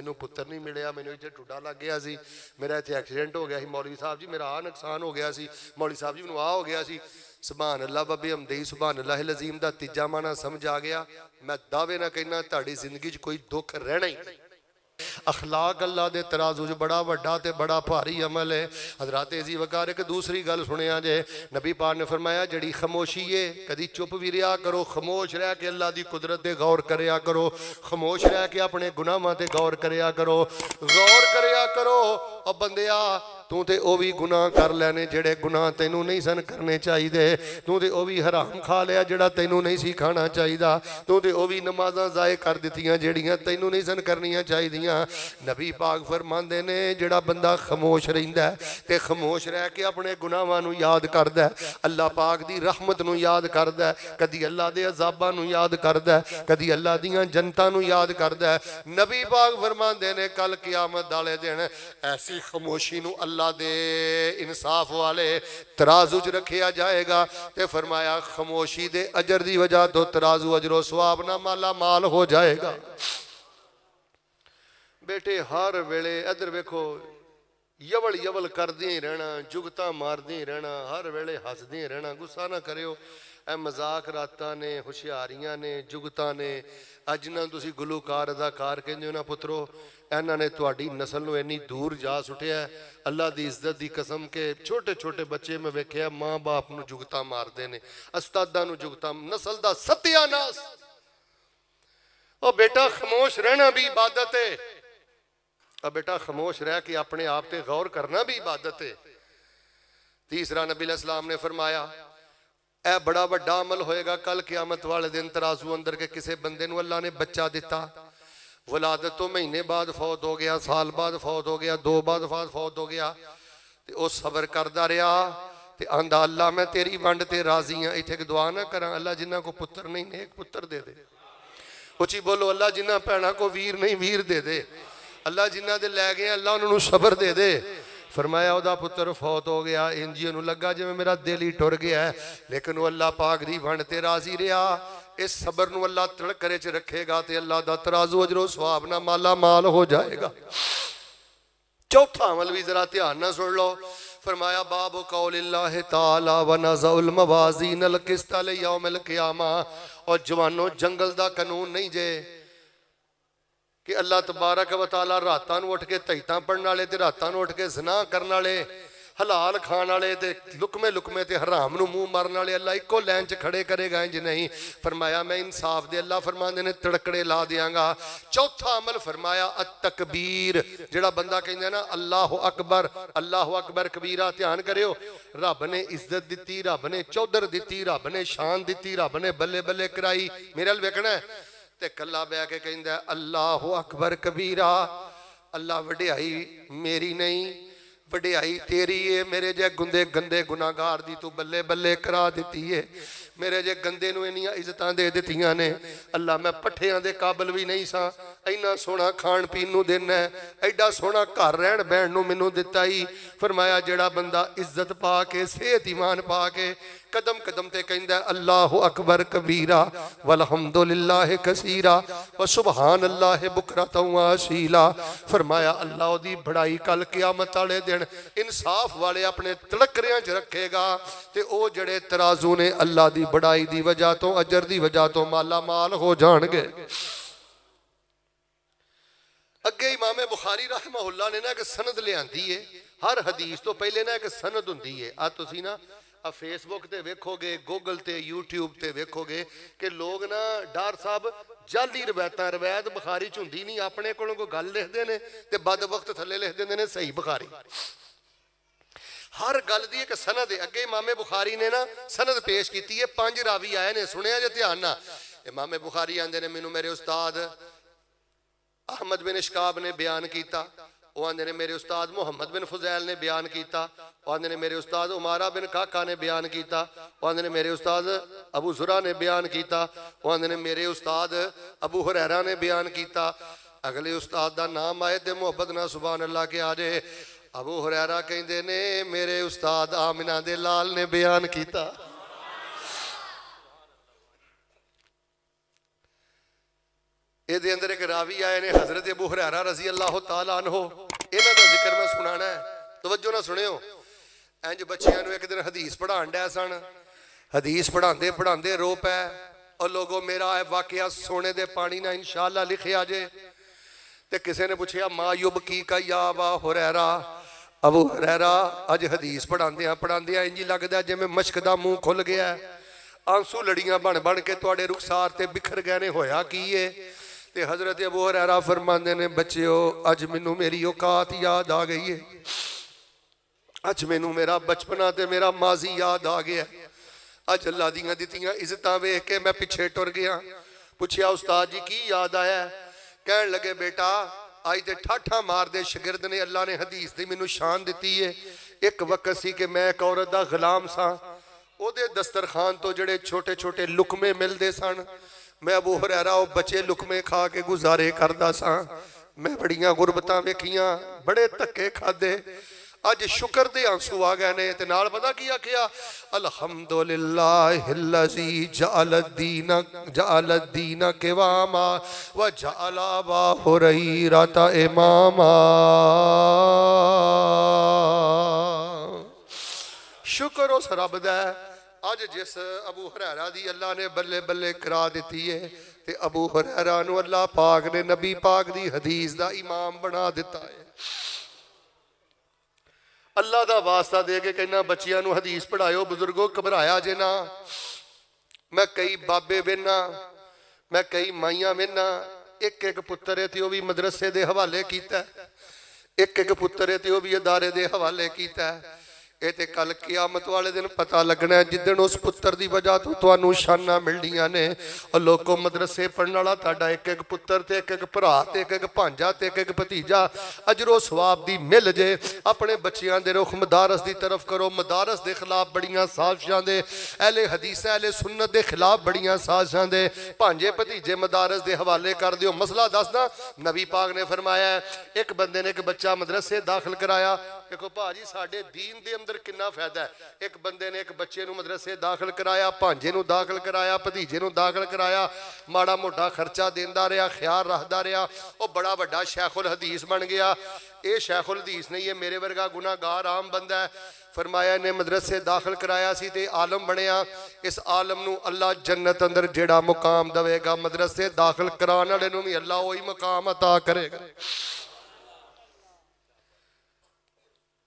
मैनू पुत्र नहीं मिलिया, मैनू इत्थे टुड्डा लग गया सी, मेरा इत्थे एक्सीडेंट हो गया सी, मौलवी साहब जी मेरा आ नुकसान हो गया सी, मौलवी साहब जी मैनू आ हो गया सी। सुभान अल्लाह बब्बे हमदई सुभान अल्लाह लजीम दा तीजा माना समझ आ गया। मैं दावे ना कहना तुहाडी जिंदगी च कोई दुख रहना ही नहीं। अखलाक अल्लाह दे तराजू च बड़ा वड्डा ते बड़ा भारी अमल है। हजरत अजी वकार एक दूसरी गल सुनिया जे, नबी पाक ने फरमाया जड़ी खमोशी है कदी चुप भी रहा करो, खमोश रह के अल्लाह की कुदरत ते गौर करया करो, खमोश रह के अपने गुनाहां ते गौर करया करो, गौर करया करो। और बंदिया तू तो वह भी गुनाह कर लैने जेड़े गुनाह तेनू नहीं सन करने चाहिए, तू तो वह भी हराम खा लिया जेड़ा तेनू नहीं सी खाना चाहिए, तू तो वह भी नमाज़ां ज़ाए कर दित्तियां जेड़ियां तेनू नहीं सन करनियां चाहिदियां। नबी पाक फरमांदे ने जेड़ा बंदा खमोश रहिंदा है ते खमोश रह के अपने गुनाहां नू याद करदा है, अल्लाह पाक दी रहमत नू याद करदा है, कदी अल्लाह दे अज़ाबां नू याद करदा है, कदी अल्लाह दियां जन्नतां नू याद करदा है। नबी पाक फरमांदे ने कल क़यामत वाले दिन ऐसी खमोशी नू अल्लाह दे इंसाफ वाले तराजू च रखिया जाएगा। ते फरमाया खमोशी दे अजर दी वजह तो तराजू अजरो सवाब ना माला माल हो जाएगा। बेटे हर वेले इधर वेखो यवल यवल करदे ही रहना, जुगता मारदे ही रहना, हर वेले हसदे ही रहना। गुस्सा ना करियो, ए मजाक रातां ने, हुशियारियां ने, जुगता ने। अज ना तुसी गुलूकार अदाकार कहंदे हो ना पुत्रो, इन्हां ने तुहाडी नस्ल नूं इन्नी दूर जा सुटिया। अल्लाह दी इज्जत दी कसम के छोटे छोटे बच्चे मैं वेख्या माँ बाप नूं जुगता मारदे ने, उस्तादां नूं जुगता, नस्ल दा सत्यानाश। ओ बेटा खामोश रहना भी इबादत है। अब बेटा खामोश रह के अपने आप पे गौर करना भी इबादत है। तीसरा नबी अलैहिस्सलाम ने फरमाया ए बड़ा वड्डा अमल होएगा कल क़यामत वाले दिन तराजू अंदर के किसी बंदे नूं अल्लाह ने बच्चा दिता, वलादत तो महीने बाद फौत हो गया, साल बाद फौत हो गया, 2 बाद फौत हो गया, ते ओ सबर करदा रहा ते आंदा अल्लाह मैं तेरी वंड ते राजी हाँ। इत्थे एक दुआ ना करा, अल्लाह जिन्हां को पुत्र नहीं नेक पुत्र दे दे। उची बोलो अल्लाह जिन्हां भैणां को वीर नहीं वीर दे दे। अल्लाह जिन्हां दे लै गए अल्लाह उन्होंने सबर दे दे। फरमाया उहदा पुत्र फौत हो गया, इंज ही उहनूं लगा जिवें मेरा दिल ही टुर गया है, लेकिन वह अल्लाह पाक दी वंड ते राजी रहा। इस सबर नूं अल्लाह तड़करे च रखेगा तो अल्लाह दा तराजू अजरो सवाब ना माला माल हो जाएगा। चौथा अमल भी जरा ध्यान ना सुन लो। फरमाया बाब कौलिल्लाहि ताला व नज़उल मवाज़ीनल क़िस्त लियौमिल क़ियामा। और जवानों जंगल दा कानून नहीं जे कि अल्लाह तबारक व तआला रातां नूं उठ के तैतां पढ़न वाले ते रातां नूं उठ के ज़ना करन वाले, हलाल खाण वाले ते लुकमे लुकमे ते हराम नूं मूँह मारन वाले अल्लाह इक्को लैन च खड़े करेगा इंज नहीं। फरमाया मैं इंसाफ दे अल्लाह फरमांदे ने तड़कड़े ला दियांगा। चौथा अमल फरमाया अतकबीर, जेड़ा बंदा कहंदा ना अल्लाह अकबर कबीरा। ध्यान करियो, रब ने इज्जत दिती, रब ने चौधर दिती, रब ने शान दिती, रब ने बल्ले बल्ले कराई। मेरे अल वेखना ते कला बह के कहंदा अल्लाह अकबर कबीरा। अल्लाह वड्याई मेरी नहीं वड्याई तेरी है। मेरे जे गुंदे गंदे गुनाहगार दी तू बल्ले बल्ले करा दिती है। मेरे जे गंदे नूं इन्नियां इज्जतां दे दित्तियां ने। अल्लाह मैं पट्ठियां दे काबिल भी नहीं सा, इन्ना सोहना खाण पीन नूं देना है, एडा सोहना घर रहण बहण नूं मैनूं दिता ही। फरमाया जेड़ा बंदा इज्जत पा के सेहत ईमान पा के कदम कदम ते कहंदा अल्लाह अकबर कबीरा वलहम्दुलिल्लाह कसीरा व सुबहान अल्लाह बुकरतन व असीला। फरमाया अल्लाह दी बड़ाई कल क़यामत वाले दिन इंसाफ वाले अपने तड़करियां च रखेगा ते ओ जड़े तराजू ने अल्लाह दी बड़ाई दी वजह तो अजर दी वजह तो माला माल हो जाणगे। अगे इमाम बुखारी रहमहुल्लाह ने ना एक सनद लियांदी है। हर हदीस तो पहले ना एक सनद हुंदी है। आ तुसी ना आ फेसबुक ते वेखोगे, गूगल ते यूट्यूब ते वेखोगे कि लोग ना डर साहब जाली रवायतां, रवायत बुखारी च हुंदी नहीं, अपने कोलों कोई गल लिखदे ने ते बद वक्त थल्ले लिख दिंदे ने सही बुखारी। हर गल दी एक सनद है। अगे इमाम बुखारी ने ना सनद पेश की है, 5 रावी आए ने, सुनिया जे ध्यान ना। इमाम बुखारी आंदे ने मैनू मेरे उस्ताद अहमद बिन इशकाब ने बयान किया, वो आंदे ने मेरे उस्ताद मुहम्मद बिन फुजैल ने बयान किया, वो आंदे ने मेरे उस्ताद उमारा बिन काका ने बयान किया, वो आंदे ने मेरे उस्ताद अबू जुरा ने बयान किया, वो आंदे ने मेरे उस्ताद अबू हुरैरा ने बयान किया। अगले उस्ताद का नाम आए तो मुहब्बत ना सुभान अल्लाह के आ जाए। अबू हुरैरा कहंदे ने मेरे उस्ताद आमिना दे लाल ने बयान किया। ये अंदर एक रावी आए ने हजरत अबू हुरैरा रजी अल्लाह तआला अन्हो, इन्हां दा जिक्र मैं सुनाना है, तवज्जो ना सुनियो। इंज बच्चियां नूं एक दिन हदीस पढ़ाण डै सन, हदीस पढ़ाते पढ़ाते रो पै और लोगों मेरा वाकया सोने दे पानी ना इंशाअल्लाह लिखिया जे। ते किसी ने पूछया मा युबकी का या अबा हुरैरा, अबू हुरैरा अज हदीस पढ़ांदे इंज लगदा जिवें मशक दा मूँह खुल गया, आंसू लड़ियां बन बन के तुहाडे रुखसार ते बिखर गए ने, होया की है? ते हजरत अबू हुरैरा फरमांदे ने बच्चिओ अज मैनू मेरी औकात याद आ गई है, अज मैनू मेरा बचपना ते मेरा माजी याद आ गया, अज अल्लाह दियां दित्तियां इज्जतां वेख के मैं पिछे टुर गया। पुछया उस्ताद जी की याद आया? कहन लगे बेटा अज ते ठाठा मारदे शागिर्द ने, अल्लाह ने हदीस दी मैनू शान दित्ती है। एक वक्त सी कि मैं एक औरत दा गुलाम सा, ओदे दस्तरखान तो जड़े छोटे छोटे लुकमे मिलते सन, मैं अबू हुरैरा वो बचे लुकमे खा के गुजारे करदा सा। मैं बड़ियां गुरबतां वेखियां, बड़े धक्के खादे, अज शुक्र दे आंसू आ गए ने। ते नाल पता की आखिया, अल्हम्दुलिल्लाहिल्लज़ी जअलद्दीन क़िवामा व जअल अबा हुरैरा इमामा। शुक्र उस रब दा अज जिस अबू हुरैरा दी अल्लाह ने बल्ले बल्ले करा दी है, ते अबू हुरैरा नूं अल्लाह पाक ने नबी पाक दी हदीस दा इमाम बना दिता है। अल्लाह दा वास्ता दे के कहना बच्चियां नूं हदीस पढ़ाओ, बुजुर्गो घबराया जे ना। मैं कई बाबे वेना, मैं कई माइयां वेना, एक एक पुत्तर है तो भी मदरसे दे हवाले कीता, एक एक पुत्तर है तो भी अदारे दे हवाले कीता। ये तो कल क़यामत वाले दिन पता लगना है, जिदन उस पुत्र की वजह तो तुहानू शाना मिलनियां ने। और लोगों मदरसे पढ़ने वाला तुहाडा एक एक पुत्र ते एक एक भरा ते एक एक भांजा ते एक एक भतीजा अजरो सवाब दी मिल जे। अपने बच्चियां दे रुख मदारस की तरफ करो, मदारस के खिलाफ बड़ियां साजिशां दे, अहले हदीस अहले सुन्नत के खिलाफ बड़ियां साजिशां दे भांजे भतीजे मदारस के हवाले कर दिओ। मसला दसदा, नबी पाक ने फरमाया एक बंदे ने एक बच्चा मदरसे दाखिल कराया। देखो भाजी साडे दीन दे अंदर कितना फायदा है। एक बंदे ने एक बच्चे नूं मदरसे दाखिल कराया, भांजे नूं दाखिल कराया, भतीजे नूं दाखिल कराया, माड़ा मोटा खर्चा देंदा रहा, ख्याल रखदा रहा, वो बड़ा वड्डा शैखुल हदीस बन गया। ये शैखुल हदीस नहीं है, मेरे वर्गा गुनाहगार आम बंदा है। फरमाया ने मदरसे दाखिल कराया सी ते आलम बनया। इस आलम नूं अल्लाह जन्नत अंदर जेड़ा मुकाम देवेगा, मदरसे दाखिल कराने वाले नूं भी अल्लाह वही मुकाम अता करेगा।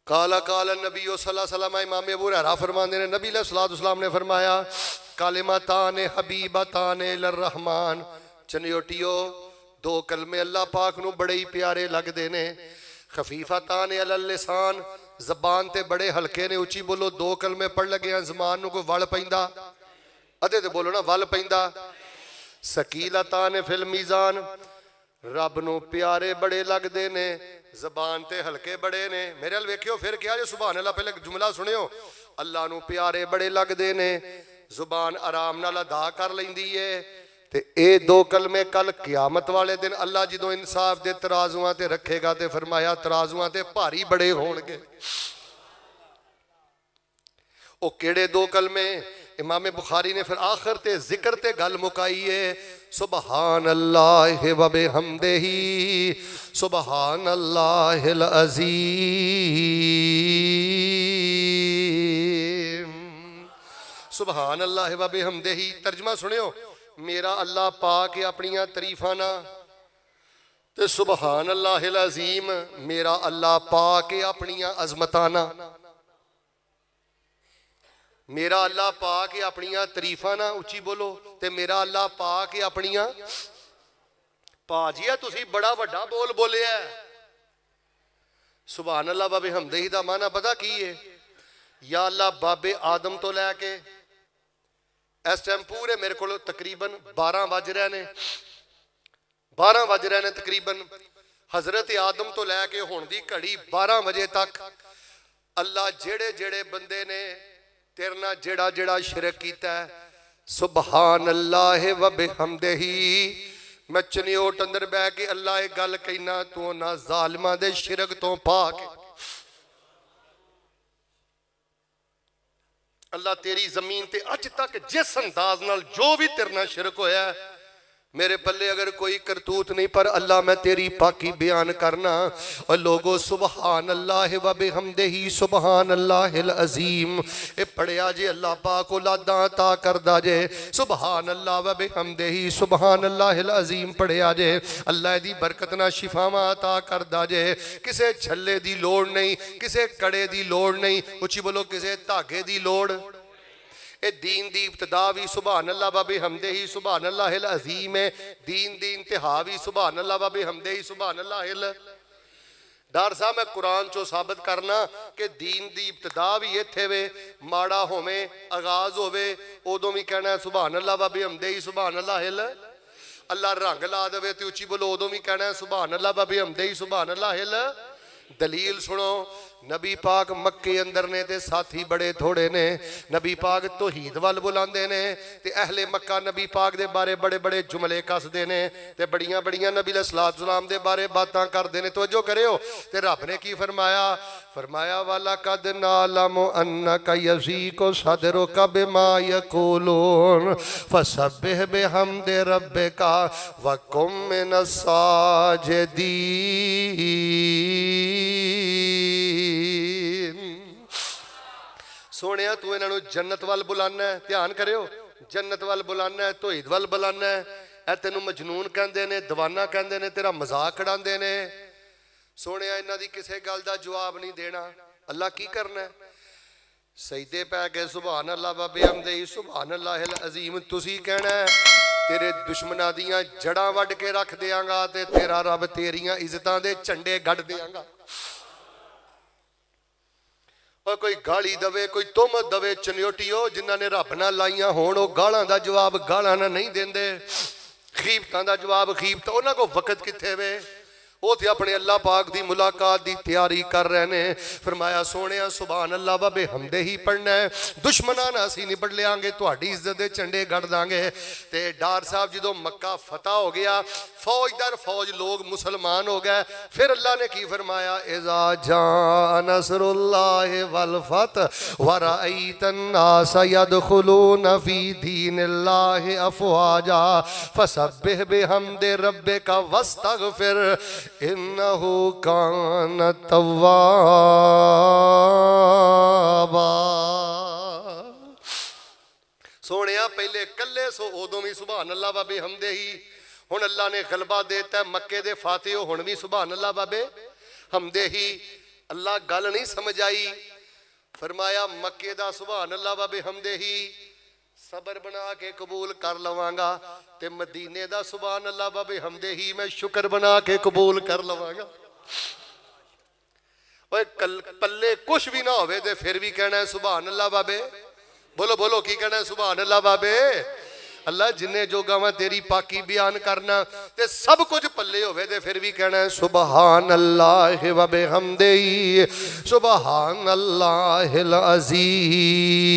काला काला नबी सल्लल्लाहु अलैहि इमाम अबू हुरैरा फरमाते हैं, नबी सल्लल्लाहु ने फरमाया कालिमतान हबीबतान लिर्रहमान, चनियोटियो दो कलमे अल्लाह पाक नूं बड़े ही प्यारे लगदे ने। खफीफतान अलल लिसान, जबान ते बड़े हल्के ने। उची बोलो, दो कलमे पढ़ लगे जबान नूं कोई वल पैंदा, अदे ते बोलो ना वल पैंदा। सकीलतान फिल मीज़ान, रब नूं प्यारे बड़े लगदे ने, जबान ते हल्के बड़े ने। मेरे अल वेखियो फिर क्या जो सुभान अल्लाह, पहले जुमला सुनियो, अल्लाह नूं प्यारे बड़े लगदे ने, जुबान आराम नाल अदा कर लैंदी है। ते ए दो कलमे कल क़यामत वाले दिन अल्लाह जदों इंसाफ दे तराजुआं ते रखेगा ते फरमाया तराजुआं ते भारी बड़े होणगे। ओ केड़े दो कलमे? इमाम बुखारी ने फिर आखिर ते जिक्र ते गल मुकाई है, सुबहान अल्लाह व बिहम्दिही सुबहान अल्लाहिल अज़ीम, सुबहान अल्लाह व बिहम्दिही। तर्जमा सुनियो, मेरा अल्लाह पाक अपनियां तरीफां ना, ते सुबहान अल्लाहिल अज़ीम मेरा अल्लाह पाक अपनियां अजमतां ना। मेरा अल्लाह पाक अपनियां तरीफां ना, उची बोलो, ते मेरा अल्लाह पाक अपनियां। भाजी तुसी बड़ा वड्डा बोल बोले है। सुभान अल्लाह व बिहम्दिही दा माना पता की है? या अल्लाह बाबे आदम तो लैके इस टाइम पूरे मेरे को तकरीबन 12 बज रहे ने, 12 बज रहे ने तकरीबन। हजरत आदम तो लैके हुण दी घड़ी 12 बजे तक अल्लाह जेड़े जेड़े बंदे ने तेरे नाल जेड़ा जेड़ा शिरक कीता है, सुबहान अल्लाह व बिहम्दिही, मैं चनियोट अंदर बह के अल्लाह एक गल कहना, तू ना जालिमां दे शिरक तो पाक अल्लाह तेरी जमीन ते अज तक जिस अंदाज नाल जो भी तेरे नाल शिरक होया, मेरे पल्ले अगर कोई करतूत नहीं, पर अल्लाह मैं तेरी पाकी बयान करना। और लोगो सुबहान अल्लाह व बिहम्दिही सुबहान अल्लाहिल अजीम। ए पढ़िया जे अल्लाह पाक औलादां अता करदा जे, सुबहान अल्लाह व बिहम्दिही सुबहान अल्लाहिल अजीम पढ़िया जे, अल्लाह दी बरकत नाल शिफावां अता करदा जे। किसे छल्ले दी लोड़ नहीं, किसे कड़े दी लोड़ नहीं, उची बोलो किसे धागे दी लोड़। ए दीन दी इब्तदा भी सुभान अल्लाह व बिहम्दिही सुभान अल्लाहिल अज़ीम है, दीन दी इंतहा भी सुभान अल्लाह व बिहम्दिही सुभान अल्लाहिल। डर साहब मैं कुरान चो साबित करना कि दीन दी इब्तदा भी इत्थे वे, माड़ा होवे आगाज होवे उदों भी कहना सुभान अल्लाह व बिहम्दिही सुभान अल्लाहिल। अल्लाह रंग ला देवे ते उची बोलो उदों भी कहना सुभान अल्लाह व बिहम्दिही सुभान अल्लाहिल। दलील सुनो, नबी पाक मक्के अंदर ने ते साथी बड़े थोड़े ने। नबी पाक तौहीद वल बुलांदे ने ते अहले मक्का नबी पाक दे बारे बड़े बड़े जुमले कसदे ने ते बड़ियां बड़ियां नबी अलैहिस्सलातु वस्सलाम दे बारे बातां करदे ने। तवज्जो करियो, ते रब ने की फरमाया, फरमाया वाला कद नालम अन्नका यज़ीकु सदरुका बिमा यक़ूलून फसब्बिह बिहम्दि रब्बिका व कुम मिनस साजिदीन। सोने तू इन्हों जन्नत वाल बुलाना है, ध्यान करियो, जन्नत वाल बुलाना है, तौहीद वाल बुलाना है। ए तेनू मजनून कहते ने, दीवाना कहते ने, तेरा मजाक उड़ाते ने। सोने इन्हों की किसी गल का जवाब नहीं देना। अल्लाह की करना है, सजदे पै के सुभान अल्लाह व बिहम्दिही सुभान अल्लाहिल अज़ीम तुसी कहना है। तेरे दुश्मनां दियां जड़ां वड के रख देंगा ते तेरा रब तेरियां इज्जतां दे झंडे गढ़ देंगा। और कोई गाली दवे, कोई तुम दवे, चनियोटियो जिन्हों ने रब ना लाइया होण ओ गालां दा जवाब गालां ना नहीं देंदे, खीबतां दा जवाब खीबतां। उन्हां को वक्त कित्थे वे, वो तो अपने अल्लाह पाक दी मुलाकात दी तैयारी कर रहे ने। फरमाया सोने सुभान अल्लाह व बिहम्दिही पढ़ना है, दुश्मनां नाल असीं निबड़ लियांगे, तुहाडी इज्जत दे झंडे गड़ दांगे। ते डार साहब जदों मक्का फतह हो गया, फौज दर फौज लोग मुसलमान हो गए, फिर अल्लाह ने की फरमाया, इज़ा जा नसरुल्लाहि वल फतह व रअयतन नास यदखुलून फी दीनिल्लाहि अफ़वाजा फसब्बिह बिहम्दि रब्बिका वस्तगफिर इन्नहु कान तव्वाबा। सोने पहले कल्ले सो उदों भी सुभान अल्लाह व बिहम्दिही। हुण अल्लाह ने गलबा देता है, मक्के दे फाते हो हुण भी सुभान अल्लाह व बिहम्दिही। अल्लाह गल नहीं समझ आई, फरमाया मक्के दा सुभान अल्लाह व बिहम्दिही सबर बना के कबूल कर लवांगा, ते मदीने दा सुभान अल्लाह व बिहम्दिही मैं शुक्र बना के कबूल कर लवांगा। ओए पल्ले कुछ भी ना होवे ते फिर भी कहना है सुभान अल्लाह बाबे। बोलो बोलो की कहना है सुभान अल्लाह बाबे। अल्लाह जिन्ने जोगा मैं तेरी पाकी बयान करना, ते सब कुछ पल्ले होवे ते फिर भी कहना है सुभान अल्लाह व बिहम्दिही सुभान अल्लाहिल अज़ीम।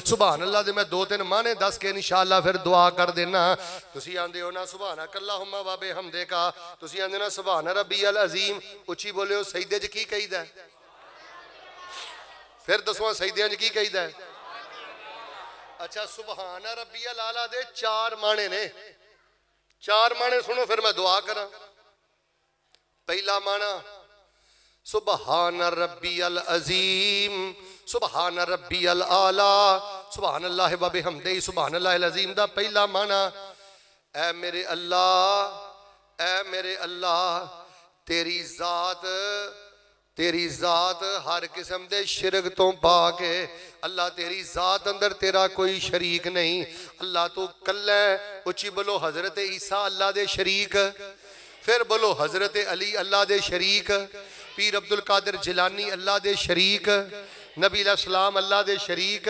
सुभान अल्लाह दे मैं दो तीन माने दस के इंशाअल्लाह फिर दुआ कर देना। तुसी आंदे हो ना सुभान अल्लाहुम्मा व बिहम्दिका, तुसी आंदे ना सुभान रब्बियल अज़ीम। उची बोलियो सजदे च की कहीदा है, फिर दसो सजदियां च की कहीदा है। अच्छा सुभान रब्बियल आला दे चार माने ने, चार माने सुनो फिर मैं दुआ करा। पहला माना सुभान रब्बियल अज़ीम सुभान रब्बियल आला सुभान अल्लाह व बिहम्दिही सुभान अल्लाहिल अज़ीम दा पहला माना, ऐ मेरे अल्लाह तेरी जात हर किस्म दे शिरक तो पा के। अल्लाह तेरी जात अंदर तेरा कोई शरीक नहीं। अल्लाह तू कल्ला है। उची बोलो हजरत ईसा अल्लाह दे शरीक, फिर बोलो हजरत अली अल्लाह दे शरीक, पीर अब्दुल कादिर जिलानी अल्लाह दे शरीक, नबी अलैहिस्सलाम अल्लाह दे शरीक।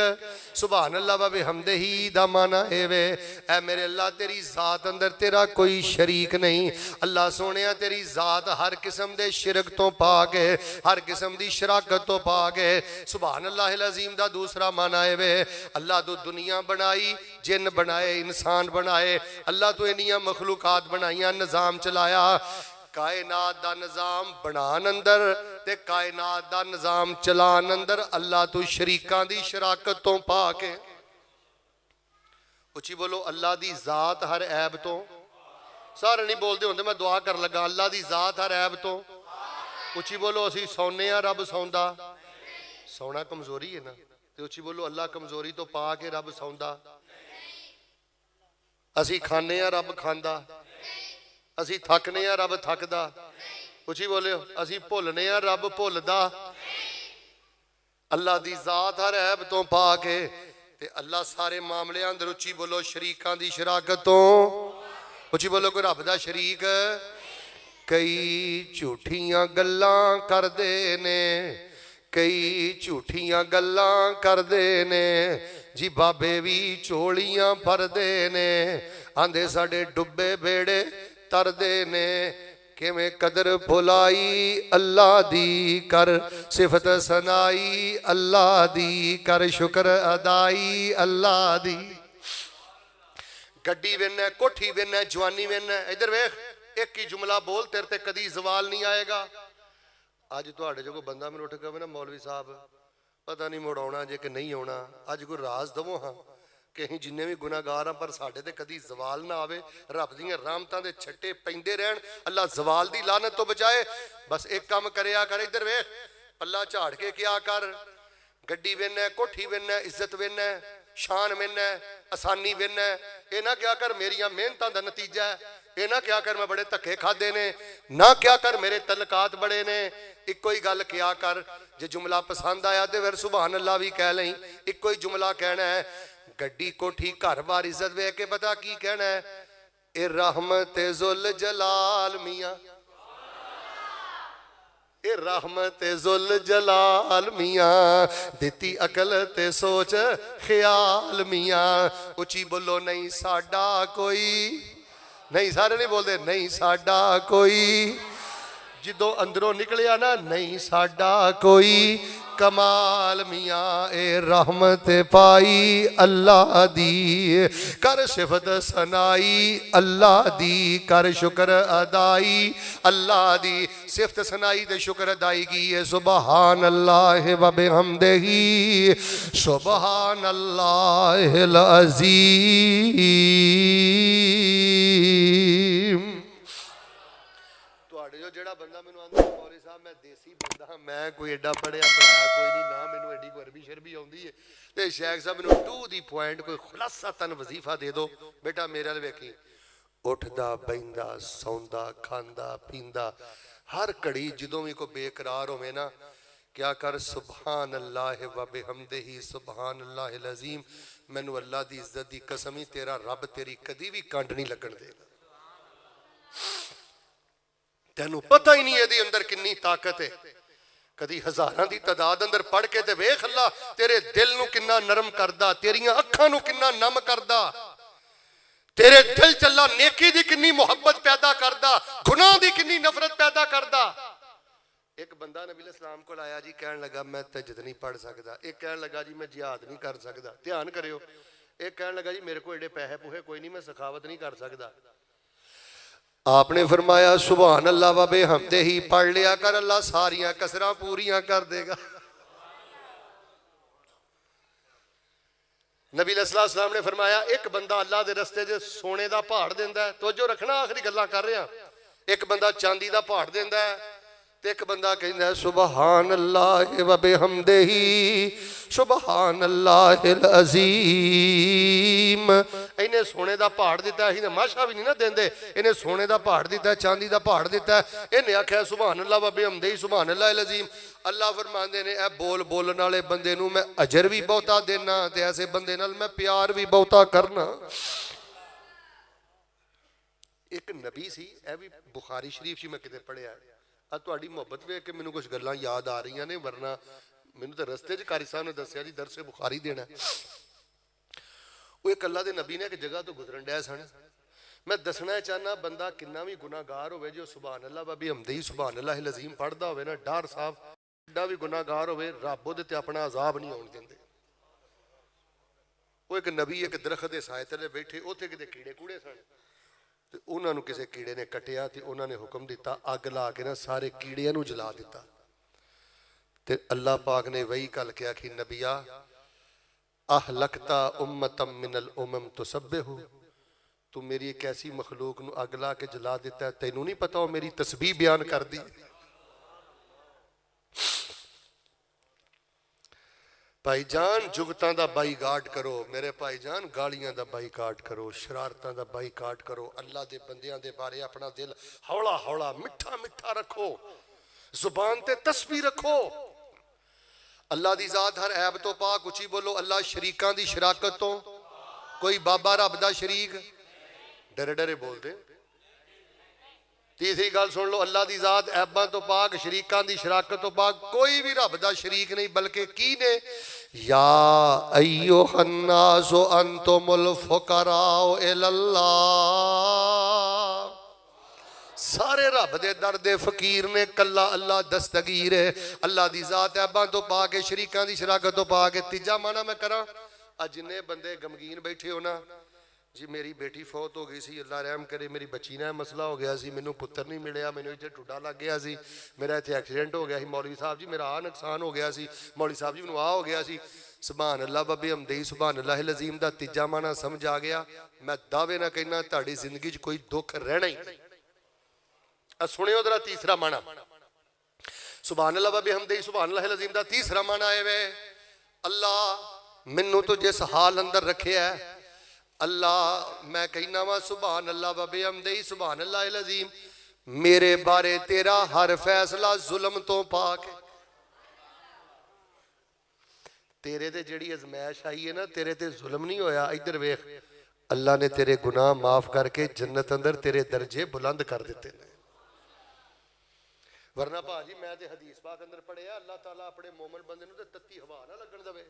सुभान अल्लाह व बिहम्दिही दा माना है वे, ऐ मेरे अल्लाह तेरी जात अंदर तेरा कोई शरीक नहीं। अल्लाह सोनिया तेरी जात हर किस्म दे शिरक तो पा के, हर किस्म दी शराकत तो पा के। सुभान अल्लाहिल अज़ीम दा दूसरा माना है वे, अल्लाह तू दुनिया बनाई, जिन बनाए, इंसान बनाए, अल्लाह तू इन्नियां मखलूकात बनाइयां, निज़ाम चलाया। कायनात दा निज़ाम बनान अंदर ते कायनात दा निज़ाम चलान अंदर अल्लाह तू शरीकां दी शराकत तो पा के। उची बोलो अल्लाह दी जात हर ऐब तो, सारे नहीं बोलते होंगे, मैं दुआ कर लगा, अल्लाह दी जात हर ऐब तो। उची बोलो असी सौने आ रब सौंदा, सौना कमजोरी है ना, तो उची बोलो अल्लाह कमजोरी तो पा के रब सौंदा। असी खाने आ रब खांदा, असी थकने आ रब थकदा। उची बोले असी भुलने आ रब भुलदा। अल्लाह दी जात हर ऐब तो पा के ते अल्लाह सारे मामले अंदर उची बोलो शरीकां दी शराकत तो। उची बोलो कोई रब दा शरीक। कई झूठियां गल्लां करदे ने, कई झूठियां गल्लां करदे ने जी, बाबे भी चोलियां भरदे ने, आंदे साडे डुब्बे बेड़े तरदे ने। किवें कदर भुलाई अल्लाह दी कर, सिफत सनाई अल्लाह दी कर, शुक्र अदाई अल्लाह दी। गड्डी वेना, कोठी वेना, जवानी वेना, इधर वेख एक ही जुमला बोल, तेरे ते कदी सवाल नहीं आएगा। अज तुहाडे जो कोई बंदा मैनूं उठ के कहे ना मौलवी साहब पता नहीं मुड़ आउणा जे कि नहीं आउणा, अज कोई राज दवो हाँ कि असीं जिन्ने भी गुनाहगार हाँ पर साडे ते कदी जवाल ना आवे, रब दीआं रहमतां दे छट्टे पैंदे रहण, अल्लाह जवाल दी लानत तो बचाए। बस एक काम करिया कर, इधर वेख पल्ला झाड़ के क्या कर, गड्डी वेना, कोठी वेना, इज्जत वेना, शान वेना, आसानी वेना, ये ना क्या कर मेरिया मेहनतां दा नतीजा है, ये ना क्या कर मैं बड़े धक्के खादे ने, ना क्या कर मेरे तलकात बड़े ने। इको ही गल क्या कर, जे जुमला पसंद आया तो फिर सुभान अल्लाह भी कह लई। इको ही जुमला कहना है, गड्डी कोठी घर बार इज्जत वेख के पता की कहना है, ए रहमत जुल जलाल मियां, ए रहमत जुल जलाल मियां, दिती अकल ते सोच ख्याल मियां। उची बोलो नहीं साडा कोई, नहीं सारे नहीं बोलते नहीं साडा कोई, जिदों अंदरों निकलिया ना नहीं साडा कोई कमाल मियाँ। ए रहमत पाई अल्लाह दी कर, सिफत सनाई अल्लाह दी कर, शुक्र अदाई अल्लाह दी। सिफत सनाई ते शुक्र अदाई की है, सुबहान अल्लाह व बिहम्दिही सुबहान अल्लाहिल अज़ीम। जो जेड़ा बंदा मैनू आंदा मौलवी साहब मैं देसी बंदा, मैं कोई एडा पढ़िया पढ़ाया कोई नहीं ना, मैनू एडी कोई अरबी शरबी आउंदी है, ते शेख साहब मैनू टू दी पॉइंट कोई खुलासा तन वजीफा दे दो, बेटा मेरे वाल वेखी उठदा बहिंदा सौंदा खांदा पींदा हर घड़ी जदों भी कोई बेकरार होवे ना क्या कर सुबहान अल्लाह व बिहम्दिही सुबहान अल्लाहिल अज़ीम। मैनू अल्लाह दी इज्जत दी कसम ही तेरा रब तेरी कदी भी कंड नहीं लगन देगा। तेनू पता ही नहीं ये अंदर कितनी ताकत है। कदी हजारां दी तादाद अंदर पढ़ के ते वेख अल्लाह तेरे दिल नू किन्ना नरम करदा, तेरियां अखां नू किन्ना नम करदा, तेरे दिल च अल्लाह नेकी दी किन्नी मुहब्बत पैदा करदा, गुनाह दी किन्नी नफरत पैदा करदा। एक बंदा नबी सलाम को आया जी, कहन लगा मैं तहज्जुद नहीं पढ़ सकदा, एक कहन लगा जी मैं जिहाद नहीं कर सकदा, ध्यान करियो, एक कहन लगा जी मेरे को एडे पैसे पूहे कोई नहीं, मैं सखावत नहीं कर सकदा। आपने फरमाया सुभान अल्लाह व बिहम्दिही पढ़ लिया कर, अल्लाह सारियां कसरां पूरियां कर देगा। नबी सलाम ने फरमाया एक बंदा अल्लाह के रस्ते च सोने का पहाड़ देंदा है, तो जो रखना आखिरी गल्लां कर रहा, एक बंदा चांदी का पहाड़ देंदा है ते एक बंदा कहंदा सुभान अल्लाह व बिहम्दिही सुभान अल्लाहिल अज़ीम। इन्हें सोने का पहाड़ दिता, असीं माशा भी नहीं ना देंदे, इन्हें सोने का पहाड़ दिता, चांदी का पहाड़ दिता, इन्हें आख्या सुभान अल्लाह व बिहम्दिही सुभान अल्लाहिल अज़ीम। अल्लाह फरमांदे ने ए बोल बोलने वाले बंदे नूं मैं अजर भी बहुता देना ते ऐसे बंदे नाल मैं प्यार भी बहुता करना। एक नबी सी, ए भी बुखारी शरीफ च मैं किते पढ़िया, अब तुहाडी मुहब्बत वेख के मैनूं कुछ गल्लां याद आ रही ने, वरना मैनूं तो रस्ते च कारी साहब ने दस्सिया जी दरसे बुखारी देना। वो एक अल्लाह दे नबी ने एक जगह तो गुजरन डे सन, मैं दसना चाहना बंदा किन्ना भी गुनाहगार होवे जो सुभान अल्लाह व बिहम्दिही सुभान अल्लाहिल अज़ीम पढ़दा होवे ना, डर साहब एडा भी गुनाहगार होवे रब उहदे ते अपना अजाब नहीं आउण दिंदे। वो एक नबी एक दरख्त के साए थले बैठे, उत्थे किते कीड़े कूड़े सन, ते उन्होंने किसी कीड़े ने कटिया ते उन्होंने हुक्म दिता अग ला के ना सारे कीड़ियां नूं जला दिता। ते अल्लाह पाक ने वही गल कहा कि नबिया अहलकता उम्मतम मिनल उमम तुसब्बिहु, तू मेरी एक ऐसी मखलूक नूं अग ला के जला दिता है, तैनू नहीं पता वो मेरी तस्बीह बयान कर दी। भाईजान जुगतां दा बाईकाट करो, मेरे भाईजान गालियां दा बाईकाट करो, शरारतां दा बाईकाट करो। अल्लाह दे बंदियां दे बारे अपना दिल हौला हौला मिठा मिठा रखो, जुबान ते तस्बीह रखो। अल्लाह दी जात हर ऐब तो पाक, उची बोलो अल्लाह शरीकां दी शराकत तो, कोई बाबा रब दा शरीक, डरे डरे बोलते। तीसरी गल सुन लो, अल्लाह दी जात ऐबां तो पाक, शरीकां दी शराकत तो पाक, कोई भी रब दा शरीक नहीं, बल्कि की ने या अय्युहन्नासु अंतुमुल फुकराउ इलल्लाह, सारे रब दे दर दे फकीर ने, कल्ला अल्लाह दस्तगीर है। अल्लाह दी जात ऐबां तो पा के, शरीकां दी शराकत तो पा के। तीजा माना मैं करा, अज जिन्ने बंदे गमगीन बैठे हो ना जी, मेरी बेटी फौत हो गई सी, अल्लाह रहम करे, मेरी बच्ची ने मसला हो गया सी, मैनू पुत्र नहीं मिलिया, मैनू इत्थे टुड्डा लग गया सी, मेरा इत्थे एक्सीडेंट हो गया सी, मौलवी साहब जी मेरा आ नुकसान हो गया सी, मौलवी साहब जी मैनू आ हो गया सी। सुभान अल्लाह बब्बे हमदई, सुभान अल्लाह लजीम दा तीजा माना समझ आ गया। मैं दावे ना कहना तुहाडी जिंदगी च कोई दुख रहना ही नहीं। सुनियो जरा तीसरा माना, सुभान अल्लाह बब्बे हमदई, सुभान अल्लाह लजीम दा तीसरा माना है वे अल्लाह मैनू तो जिस हाल अंदर रखे है, अल्लाह मैं कहना वा सुभान अल्लाह बबे हमदई, सुभान अल्लाह लजीम, मेरे बारे तेरा हर फैसला जुल्म तो पाक है। तेरे ते जिहड़ी अजमैश आई है ना, तेरे ते जुल्म नहीं होया। इधर वेख, अल्लाह ने तेरे गुनाह माफ करके जन्नत अंदर तेरे दर्जे बुलंद कर दिते ने। वरना भाजी मैं ते हदीस पाक अंदर पढ़िया, अल्लाह ताला अपने मोमिन बंदे नूं ते तत्ती हवा ना लगन देवे।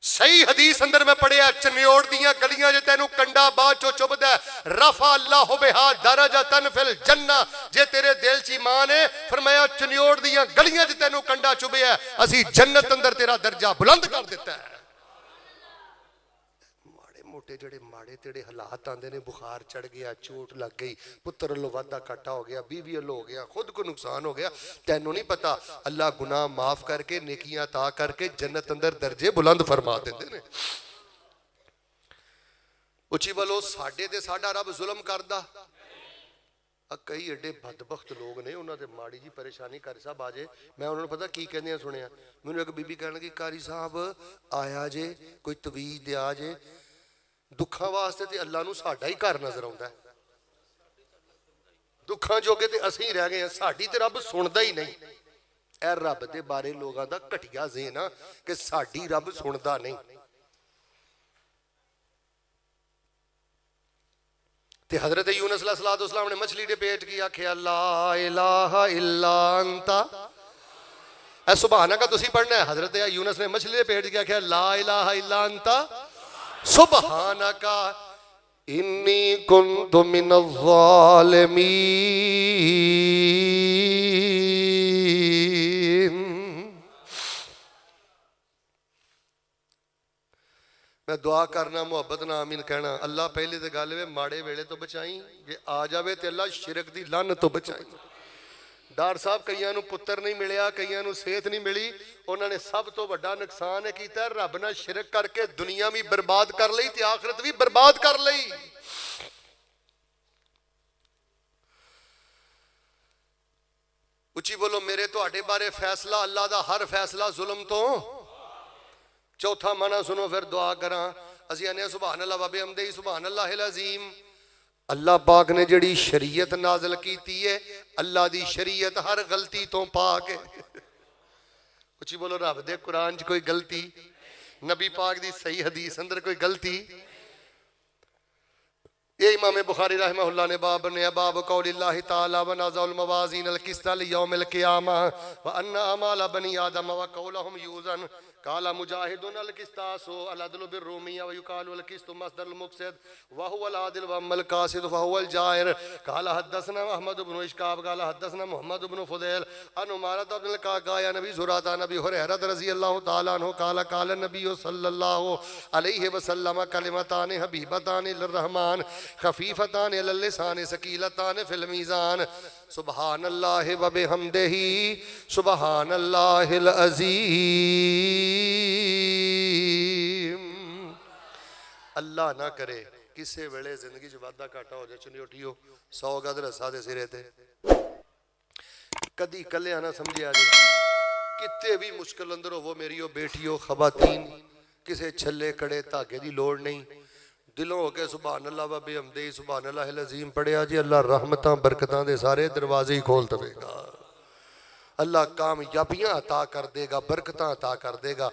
सही हदीस अंदर मैं पढ़िया, चन्योड़ दियां गलियां जे तेनू कंडा बाद चो चुभदा, रफा अल्लाह बिहा दरजतन फिल जन्ना, जे तेरे दिल च ईमान है, फरमाया चन्योड़ दियां गलियां जे तेनू कंडा चुभया, असी जन्नत अंदर तेरा दर्जा बुलंद कर दिता है। माड़े मोटे जेड़े माड़े तेड़े हालात आंदे ने, बुखार चढ़ गया, चोट लग गई, पुत्र लो वादा काटा हो गया, बीवी लो हो गया, खुद को नुकसान हो गया, तेनू नहीं पता अल्लाह गुनाह माफ करके नेकियां ता करके जन्नत अंदर दर्जे बुलंद फरमा देंदे ने। उची बोलो, साडे ते साडा रब जुल्म करदा। कई एडे बदबख्त लोग ने, उन्होंने माड़ी जी परेशानी कारी साहब आ जाए, मैं उन्होंने पता की कहंदे सुनिया, मैनू एक बीबी कहन लगी कारी साहब आया जे, कोई तवीज दिया जे, दुखा वास्ते ते अल्लाह नू साडा ही घर नजर आउंदा है, दुखा जोगे ते असीं ही रह गए हैं, साडी ते रब सुनदा ही नहीं। ए रब दे बारे लोगों का घटिया ज़हन आ कि साडी रब सुनदा नहीं। ते हजरत यूनुस अलैहिस्सलाम ने मछली दे पेट की आख्या ला इलाहा इल्ला अंता, ए सुभानका तुसी पढ़ना है। हजरत यूनुस ने मछली दे पेट की आख्या ला इलाहा इल्ला अंता सुभानका इन्नी कुन्तु मिनज़ ज़ालिमीन। मैं दुआ करना, मुहब्बत ना आमीन कहना। अल्लाह पहले तो गल वे माड़े वेले तो बचाई, जे आ जाए तो अल्लाह शिरक दी लानत तो बचाई। डॉक्टर साहब कईयां नूं पुत्र नहीं मिलिया, कईयां नूं सेहत नहीं मिली, उन्होंने सब तो बड़ा नुकसान है किया, रब नाल शिरक करके दुनिया भी बर्बाद कर ली ते आखिरत भी बर्बाद कर ली। उची बोलो, मेरे तुहाडे बारे फैसला अल्लाह दा हर फैसला जुल्म तो। चौथा माना सुनो, फिर दुआ करा। असीं आने सुभान अल्लाह बाबे हमदे, सुभान अल्लाह अज़ीम। अल्लाह पाक ने जड़ी शरीयत नाज़िल कीती है, अल्लाह दी शरीयत हर गलती तो पाक है। उची बोलो, रब दे कुरान च कोई गलती, नबी पाक दी सही हदीस अंदर कोई गलती। ये इमाम बुखारी रहमहुल्लाह ने बाब ने बाब कौलिल्लाहि ताला व नज़ल मवाज़ीन अल क़िस्त लियौमिल क़ियामा व अन्ना अमाल बनी आदम व कौलहुम यूज़न। काला मुजाहिदुन अल किस्तासु अल अदलु बिर्रुमिया व युकालु अल किस्तु मसदरुल मुक़सिद व हुवा अल आदिल व अम्मल कासिद व हुवा अल जाहिर काला हदसना अहमद इब्न इश्काब काला हदसना मुहम्मद इब्न फुदैल अन उमारत इब्न काया नबी जुराता नबी हुरैरा रज़ियल्लाहु ताला अन्हु काला काला नबी सल्लल्लाहु अलैहि वसल्लम कलिमतान हबीबतान लिर्रहमान खफीफतान अलल लिसान सकीलतान फिल मीज़ान सुबहानल्लाह व बिहम्दिही सुबहानल्लाहिल अज़ीम। अल्लाह ना करे किसी वेले जिंदगी च वादा घाटा हो जाए, चुनी उठियो 100 गज रसा दे सिरे ते, कदी कलिया ना समझे आ जाए, कितने भी मुश्किल अंदर हो मेरी बेटियों खवातीन, किसी छले कड़े धागे की लोड़ नहीं, दिलों हो के सुभान अल्लाह व बिहम्दिही सुभान अल्लाहिल अज़ीम पढ़िया जी, अल्लाह रहमतां बरकतां दे सारे दरवाजे ही खोल देगा, अल्लाह कामयाबियां अता कर देगा, बरकतां अता कर देगा।